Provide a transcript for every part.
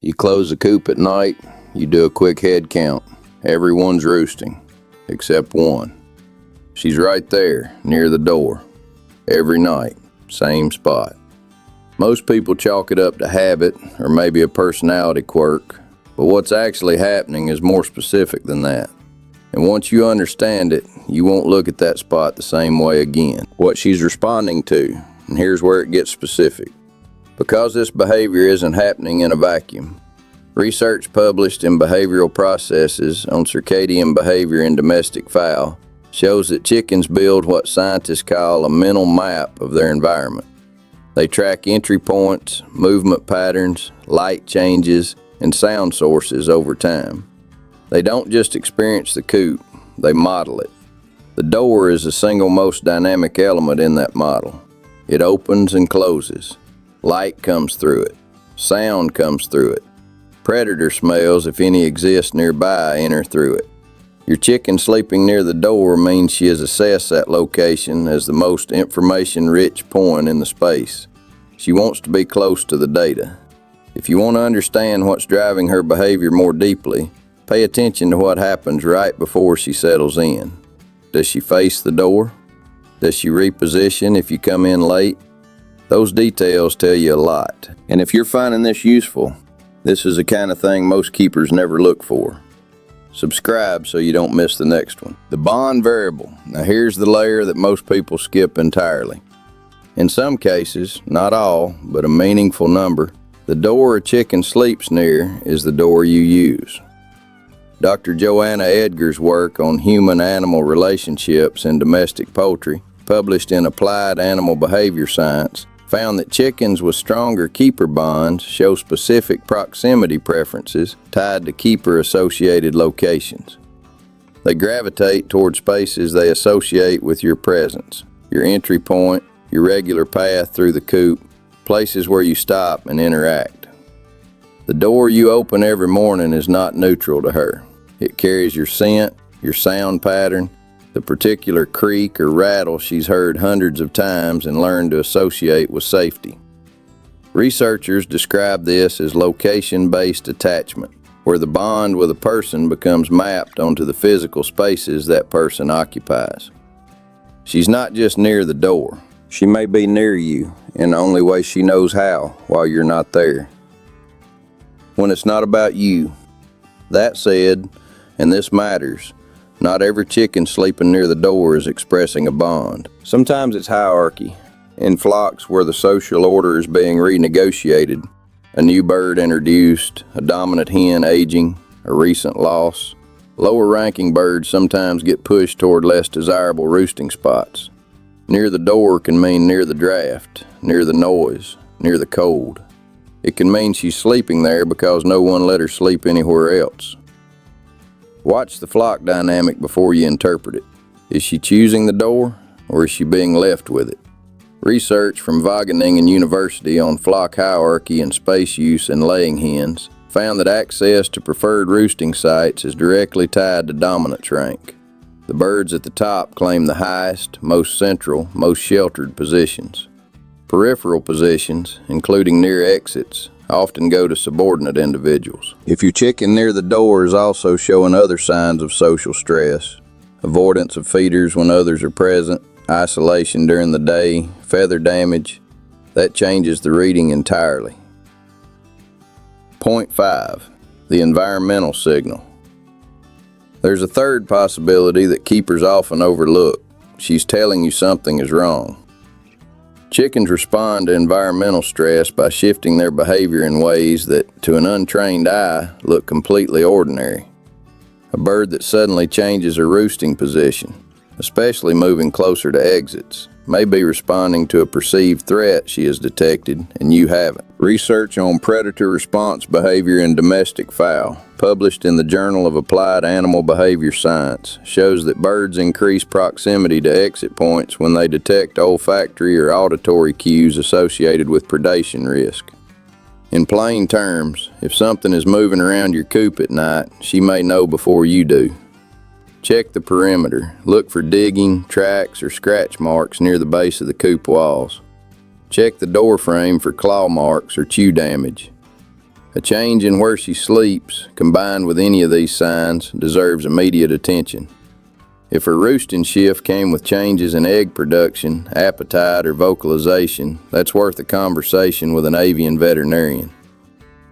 You close the coop at night, you do a quick head count. Everyone's roosting, except one. She's right there, near the door. Every night, same spot. Most people chalk it up to habit or maybe a personality quirk, but what's actually happening is more specific than that. And once you understand it, you won't look at that spot the same way again. What she's responding to, and here's where it gets specific. Because this behavior isn't happening in a vacuum. Research published in Behavioural Processes on circadian behavior in domestic fowl shows that chickens build what scientists call a mental map of their environment. They track entry points, movement patterns, light changes, and sound sources over time. They don't just experience the coop, they model it. The door is the single most dynamic element in that model. It opens and closes. Light comes through it. Sound comes through it. Predator smells, if any exist nearby, enter through it. Your chicken sleeping near the door means she has assessed that location as the most information-rich point in the space. She wants to be close to the data. If you want to understand what's driving her behavior more deeply, pay attention to what happens right before she settles in. Does she face the door? Does she reposition if you come in late? Those details tell you a lot. And if you're finding this useful, this is the kind of thing most keepers never look for. Subscribe so you don't miss the next one. The bond variable. Now here's the layer that most people skip entirely. In some cases, not all, but a meaningful number, the door a chicken sleeps near is the door you use. Dr. Joanna Edgar's work on human-animal relationships in domestic poultry, published in Applied Animal Behavior Science, found that chickens with stronger keeper bonds show specific proximity preferences tied to keeper-associated locations. They gravitate toward spaces they associate with your presence, your entry point, your regular path through the coop, places where you stop and interact. The door you open every morning is not neutral to her. It carries your scent, your sound pattern, the particular creak or rattle she's heard hundreds of times and learned to associate with safety. Researchers describe this as location-based attachment, where the bond with a person becomes mapped onto the physical spaces that person occupies. She's not just near the door. She may be near you in the only way she knows how while you're not there. When it's not about you. That said, and this matters, not every chicken sleeping near the door is expressing a bond. Sometimes it's hierarchy. In flocks where the social order is being renegotiated, a new bird introduced, a dominant hen aging, a recent loss, lower-ranking birds sometimes get pushed toward less desirable roosting spots. Near the door can mean near the draft, near the noise, near the cold. It can mean she's sleeping there because no one let her sleep anywhere else. Watch the flock dynamic before you interpret it. Is she choosing the door, or is she being left with it? Research from Wageningen University on flock hierarchy and space use in laying hens found that access to preferred roosting sites is directly tied to dominance rank. The birds at the top claim the highest, most central, most sheltered positions. Peripheral positions, including near exits, often go to subordinate individuals. If your chicken near the door is also showing other signs of social stress, avoidance of feeders when others are present, isolation during the day, feather damage, that changes the reading entirely. Point 5. The environmental signal. There's a third possibility that keepers often overlook. She's telling you something is wrong. Chickens respond to environmental stress by shifting their behavior in ways that, to an untrained eye, look completely ordinary. A bird that suddenly changes her roosting position, especially moving closer to exits, may be responding to a perceived threat she has detected and you haven't. Research on predator response behavior in domestic fowl, published in the Journal of Applied Animal Behavior Science, shows that birds increase proximity to exit points when they detect olfactory or auditory cues associated with predation risk. In plain terms, if something is moving around your coop at night, she may know before you do. Check the perimeter. Look for digging, tracks, or scratch marks near the base of the coop walls. Check the door frame for claw marks or chew damage. A change in where she sleeps, combined with any of these signs, deserves immediate attention. If her roosting shift came with changes in egg production, appetite, or vocalization, that's worth a conversation with an avian veterinarian.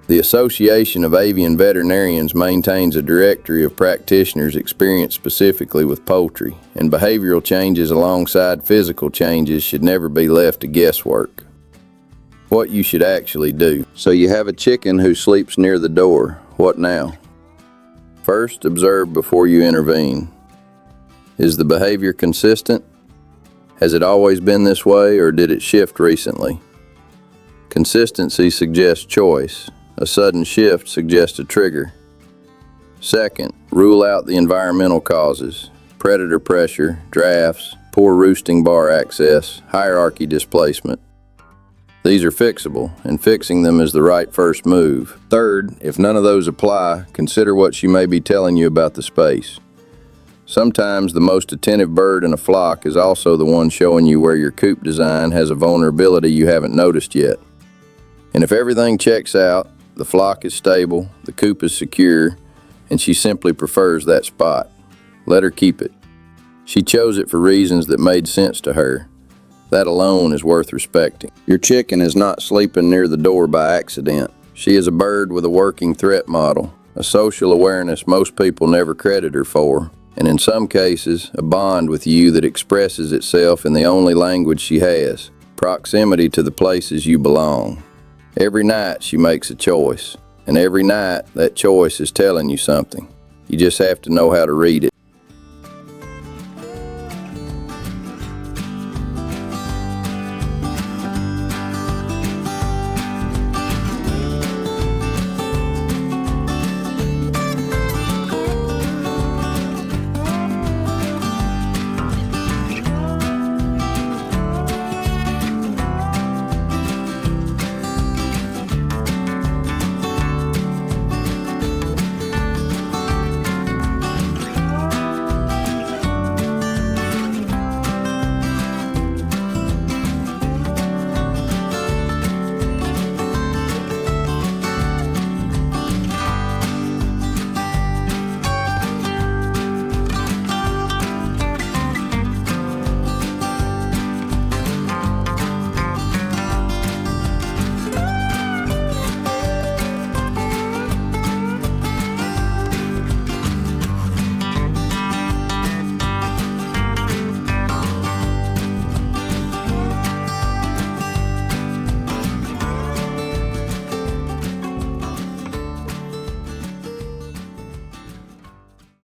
The Association of Avian Veterinarians maintains a directory of practitioners experienced specifically with poultry, and behavioral changes alongside physical changes should never be left to guesswork. What you should actually do. So you have a chicken who sleeps near the door. What now? First, observe before you intervene. Is the behavior consistent? Has it always been this way, or did it shift recently? Consistency suggests choice. A sudden shift suggests a trigger. Second, rule out the environmental causes: predator pressure, drafts, poor roosting bar access, hierarchy displacement. These are fixable, and fixing them is the right first move. Third, if none of those apply, consider what she may be telling you about the space. Sometimes the most attentive bird in a flock is also the one showing you where your coop design has a vulnerability you haven't noticed yet. And if everything checks out, the flock is stable, the coop is secure, and she simply prefers that spot, let her keep it. She chose it for reasons that made sense to her. That alone is worth respecting. Your chicken is not sleeping near the door by accident. She is a bird with a working threat model, a social awareness most people never credit her for, and in some cases, a bond with you that expresses itself in the only language she has: proximity to the places you belong. Every night she makes a choice, and every night that choice is telling you something. You just have to know how to read it.